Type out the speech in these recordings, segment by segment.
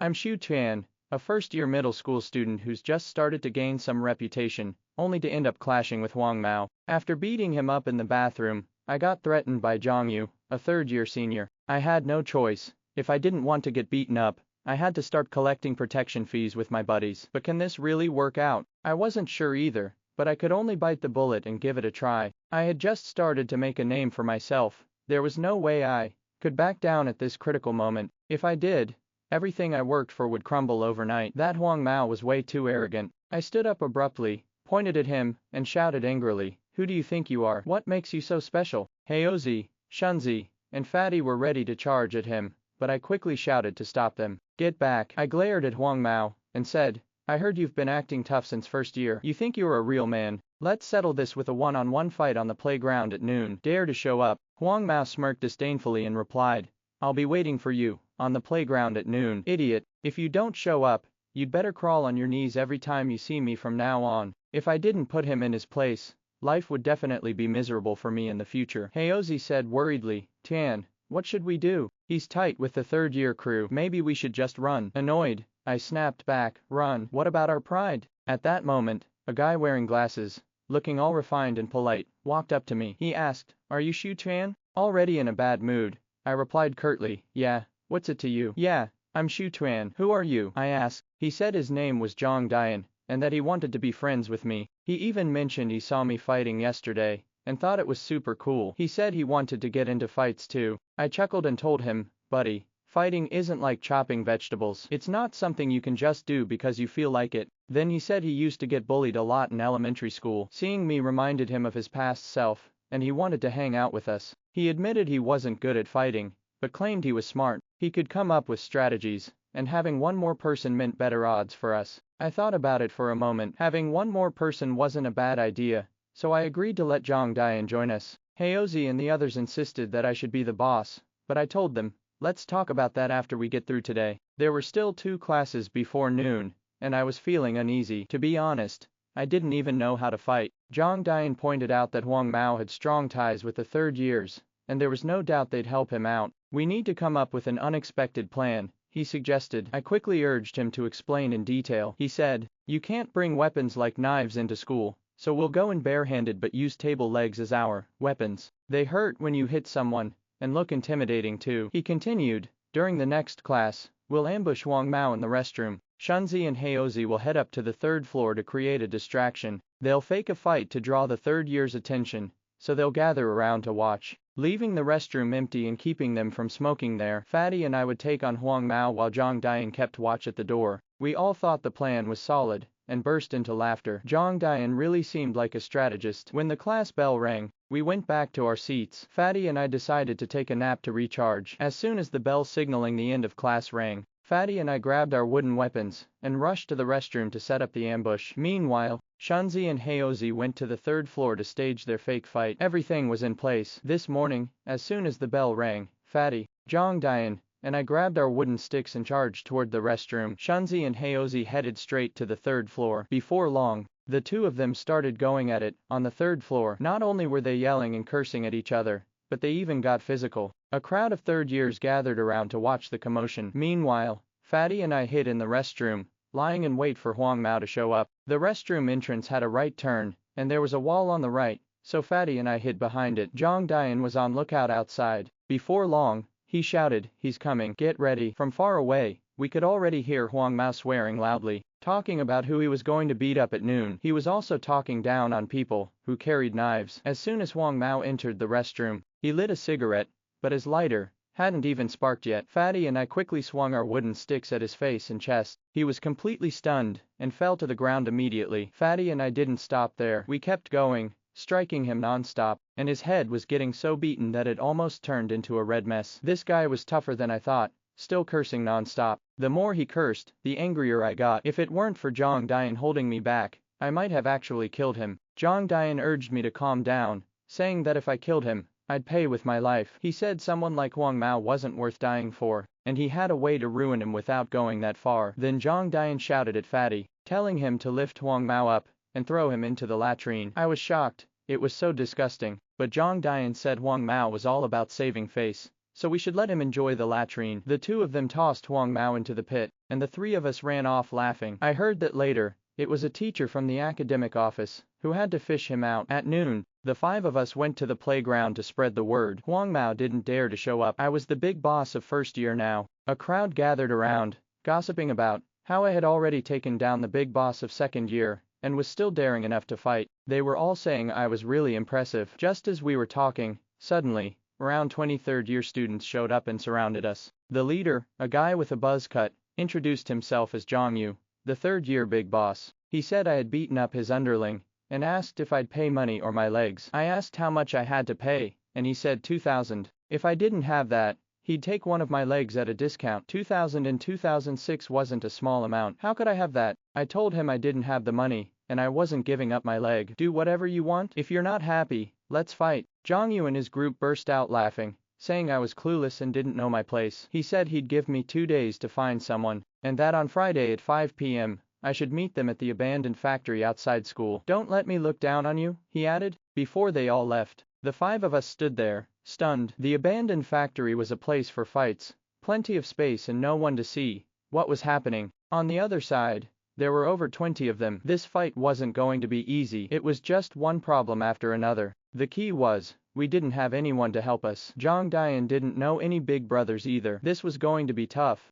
I'm Shu Tian, a first-year middle school student who's just started to gain some reputation, only to end up clashing with Huang Mao. After beating him up in the bathroom, I got threatened by Zhang Yu, a third-year senior. I had no choice. If I didn't want to get beaten up, I had to start collecting protection fees with my buddies. But can this really work out? I wasn't sure either, but I could only bite the bullet and give it a try. I had just started to make a name for myself. There was no way I could back down at this critical moment. If I did, everything I worked for would crumble overnight. That Huang Mao was way too arrogant. I stood up abruptly, pointed at him, and shouted angrily, "Who do you think you are? What makes you so special?" Heozi, Shunzi, and Fatty were ready to charge at him, but I quickly shouted to stop them. "Get back." I glared at Huang Mao and said, "I heard you've been acting tough since first year. You think you're a real man? Let's settle this with a one-on-one fight on the playground at noon. Dare to show up." Huang Mao smirked disdainfully and replied, "I'll be waiting for you on the playground at noon. Idiot, if you don't show up, you'd better crawl on your knees every time you see me from now on." If I didn't put him in his place, life would definitely be miserable for me in the future. Heozi said worriedly, "Tian, what should we do? He's tight with the third-year crew. Maybe we should just run." Annoyed, I snapped back, "Run? What about our pride?" At that moment, a guy wearing glasses, looking all refined and polite, walked up to me. He asked, "Are you Shu Tian?" Already in a bad mood, I replied curtly, "Yeah, what's it to you?" "Yeah, I'm Shu Tian. Who are you?" I asked. He said his name was Zhang Dian, and that he wanted to be friends with me. He even mentioned he saw me fighting yesterday, and thought it was super cool. He said he wanted to get into fights too. I chuckled and told him, "Buddy, fighting isn't like chopping vegetables. It's not something you can just do because you feel like it." Then he said he used to get bullied a lot in elementary school. Seeing me reminded him of his past self, and he wanted to hang out with us. He admitted he wasn't good at fighting, but claimed he was smart. He could come up with strategies, and having one more person meant better odds for us. I thought about it for a moment. Having one more person wasn't a bad idea, so I agreed to let Zhang Dian join us. Heozi and the others insisted that I should be the boss, but I told them, "Let's talk about that after we get through today." There were still 2 classes before noon, and I was feeling uneasy. To be honest, I didn't even know how to fight. Zhang Dian pointed out that Huang Mao had strong ties with the third years, and there was no doubt they'd help him out. "We need to come up with an unexpected plan," he suggested. I quickly urged him to explain in detail. He said, "You can't bring weapons like knives into school, so we'll go in barehanded but use table legs as our weapons. They hurt when you hit someone, and look intimidating too." He continued, "During the next class, we'll ambush Huang Mao in the restroom. Shunzi and Heozi will head up to the 3rd floor to create a distraction. They'll fake a fight to draw the third year's attention, so they'll gather around to watch, leaving the restroom empty and keeping them from smoking there. Fatty and I would take on Huang Mao while Zhang Dian kept watch at the door." We all thought the plan was solid, and burst into laughter. Zhang Dian really seemed like a strategist. When the class bell rang, we went back to our seats. Fatty and I decided to take a nap to recharge. As soon as the bell signaling the end of class rang, Fatty and I grabbed our wooden weapons and rushed to the restroom to set up the ambush. Meanwhile, Shunzi and Heozi went to the 3rd floor to stage their fake fight. Everything was in place. This morning, as soon as the bell rang, Fatty, Zhang Dian, and I grabbed our wooden sticks and charged toward the restroom. Shunzi and Heozi headed straight to the 3rd floor. Before long, the 2 of them started going at it on the 3rd floor. Not only were they yelling and cursing at each other, but they even got physical. A crowd of third years gathered around to watch the commotion. Meanwhile, Fatty and I hid in the restroom, lying in wait for Huang Mao to show up. The restroom entrance had a right turn, and there was a wall on the right, so Fatty and I hid behind it. Zhang Dian was on lookout outside. Before long, he shouted, "He's coming, get ready." From far away, we could already hear Huang Mao swearing loudly, talking about who he was going to beat up at noon. He was also talking down on people who carried knives. As soon as Huang Mao entered the restroom, he lit a cigarette, but his lighter hadn't even sparked yet. Fatty and I quickly swung our wooden sticks at his face and chest. He was completely stunned and fell to the ground immediately. Fatty and I didn't stop there. We kept going, striking him non-stop, and his head was getting so beaten that it almost turned into a red mess. This guy was tougher than I thought, still cursing non-stop. The more he cursed, the angrier I got. If it weren't for Zhang Dian holding me back, I might have actually killed him. Zhang Dian urged me to calm down, saying that if I killed him, I'd pay with my life. He said someone like Huang Mao wasn't worth dying for, and he had a way to ruin him without going that far. Then Zhang Dian shouted at Fatty, telling him to lift Huang Mao up and throw him into the latrine. I was shocked. It was so disgusting. But Zhang Dian said Huang Mao was all about saving face, so we should let him enjoy the latrine. The two of them tossed Huang Mao into the pit, and the three of us ran off laughing. I heard that later, it was a teacher from the academic office who had to fish him out. At noon, the five of us went to the playground to spread the word. Huang Mao didn't dare to show up. I was the big boss of first year now. A crowd gathered around, gossiping about how I had already taken down the big boss of second year and was still daring enough to fight. They were all saying I was really impressive. Just as we were talking, suddenly, around 23rd year students showed up and surrounded us. The leader, a guy with a buzz cut, introduced himself as Zhang Yu, the third year big boss. He said I had beaten up his underling and asked if I'd pay money or my legs. I asked how much I had to pay, and he said 2,000. If I didn't have that, he'd take one of my legs at a discount. 2,000 in 2006 wasn't a small amount. How could I have that? I told him I didn't have the money, and I wasn't giving up my leg. Do whatever you want. If you're not happy, let's fight. Zhang Yu and his group burst out laughing, saying I was clueless and didn't know my place. He said he'd give me 2 days to find someone, and that on Friday at 5 p.m., I should meet them at the abandoned factory outside school. Don't let me look down on you, he added, before they all left. The five of us stood there, stunned. The abandoned factory was a place for fights, plenty of space and no one to see what was happening. On the other side, there were over 20 of them. This fight wasn't going to be easy. It was just one problem after another. The key was, we didn't have anyone to help us. Zhang Dian didn't know any big brothers either. This was going to be tough.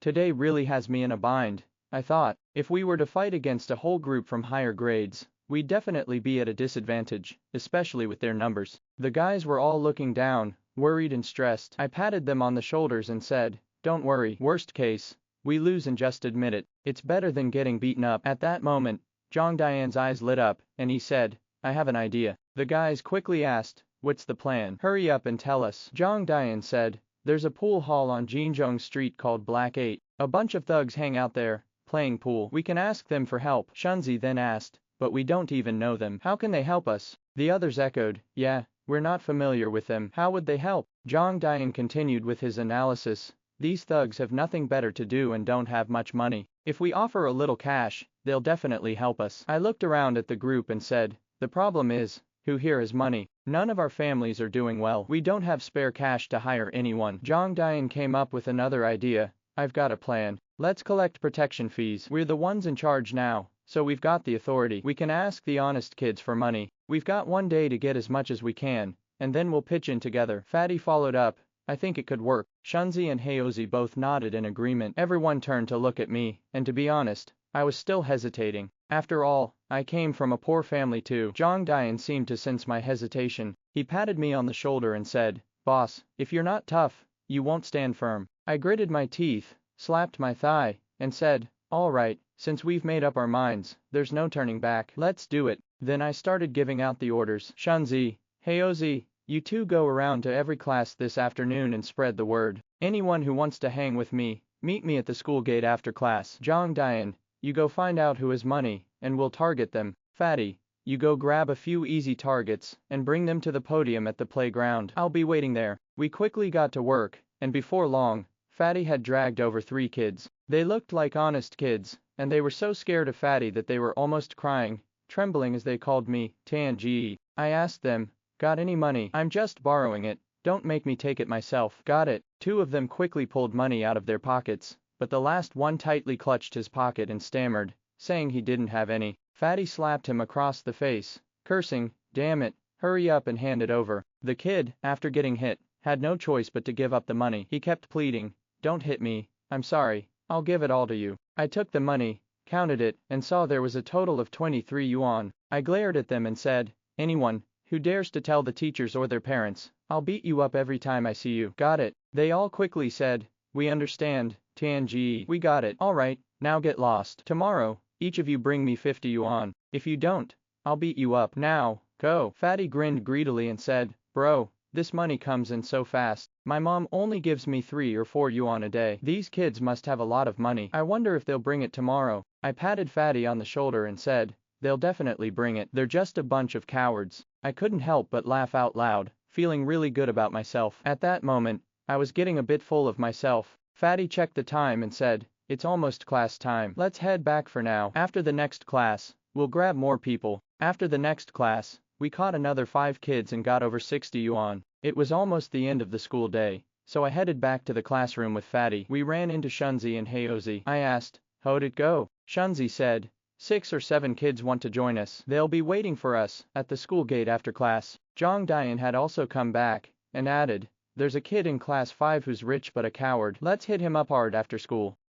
Today really has me in a bind, I thought. If we were to fight against a whole group from higher grades, we'd definitely be at a disadvantage, especially with their numbers. The guys were all looking down, worried and stressed. I patted them on the shoulders and said, don't worry. Worst case, we lose and just admit it. It's better than getting beaten up. At that moment, Zhang Dian's eyes lit up, and he said, I have an idea. The guys quickly asked, what's the plan? Hurry up and tell us. Zhang Dian said, there's a pool hall on Jinzhong Street called Black 8. A bunch of thugs hang out there, playing pool. We can ask them for help. Shunzi then asked, but we don't even know them. How can they help us? The others echoed, yeah, we're not familiar with them. How would they help? Zhang Dian continued with his analysis. These thugs have nothing better to do and don't have much money. If we offer a little cash, they'll definitely help us. I looked around at the group and said, the problem is, who here has money? None of our families are doing well. We don't have spare cash to hire anyone. Zhang Dian came up with another idea. I've got a plan. Let's collect protection fees. We're the ones in charge now, so we've got the authority. We can ask the honest kids for money. We've got 1 day to get as much as we can, and then we'll pitch in together. Fatty followed up, I think it could work. Shunzi and Heozi both nodded in agreement. Everyone turned to look at me, and to be honest, I was still hesitating. After all, I came from a poor family too. Zhang Dian seemed to sense my hesitation. He patted me on the shoulder and said, boss, if you're not tough, you won't stand firm. I gritted my teeth, slapped my thigh, and said, all right, since we've made up our minds, there's no turning back. Let's do it. Then I started giving out the orders. Shunzi, Heozi, you two go around to every class this afternoon and spread the word. Anyone who wants to hang with me, meet me at the school gate after class. Zhang Dian, you go find out who has money, and we'll target them. Fatty, you go grab a few easy targets, and bring them to the podium at the playground. I'll be waiting there. We quickly got to work, and before long, Fatty had dragged over 3 kids. They looked like honest kids, and they were so scared of Fatty that they were almost crying, trembling as they called me, Tianji. I asked them, got any money? I'm just borrowing it, don't make me take it myself. Got it. 2 of them quickly pulled money out of their pockets, but the last one tightly clutched his pocket and stammered, saying he didn't have any. Fatty slapped him across the face, cursing, damn it, hurry up and hand it over. The kid, after getting hit, had no choice but to give up the money. He kept pleading, don't hit me, I'm sorry, I'll give it all to you. I took the money, counted it, and saw there was a total of 23 yuan. I glared at them and said, anyone who dares to tell the teachers or their parents, I'll beat you up every time I see you. Got it. They all quickly said, we understand, Tianji. We got it. Alright, now get lost. Tomorrow, each of you bring me 50 yuan. If you don't, I'll beat you up. Now, go. Fatty grinned greedily and said, bro, this money comes in so fast. My mom only gives me 3 or 4 yuan a day. These kids must have a lot of money. I wonder if they'll bring it tomorrow. I patted Fatty on the shoulder and said, they'll definitely bring it. They're just a bunch of cowards. I couldn't help but laugh out loud, feeling really good about myself. At that moment, I was getting a bit full of myself. Fatty checked the time and said, it's almost class time. Let's head back for now. After the next class, we'll grab more people. After the next class, we caught another 5 kids and got over 60 yuan. It was almost the end of the school day, so I headed back to the classroom with Fatty. We ran into Shunzi and Hayozi. I asked, "How'd it go?" Shunzi said, 6 or 7 kids want to join us. They'll be waiting for us at the school gate after class. Zhang Dian had also come back and added, "There's a kid in class 5 who's rich but a coward. Let's hit him up hard after school."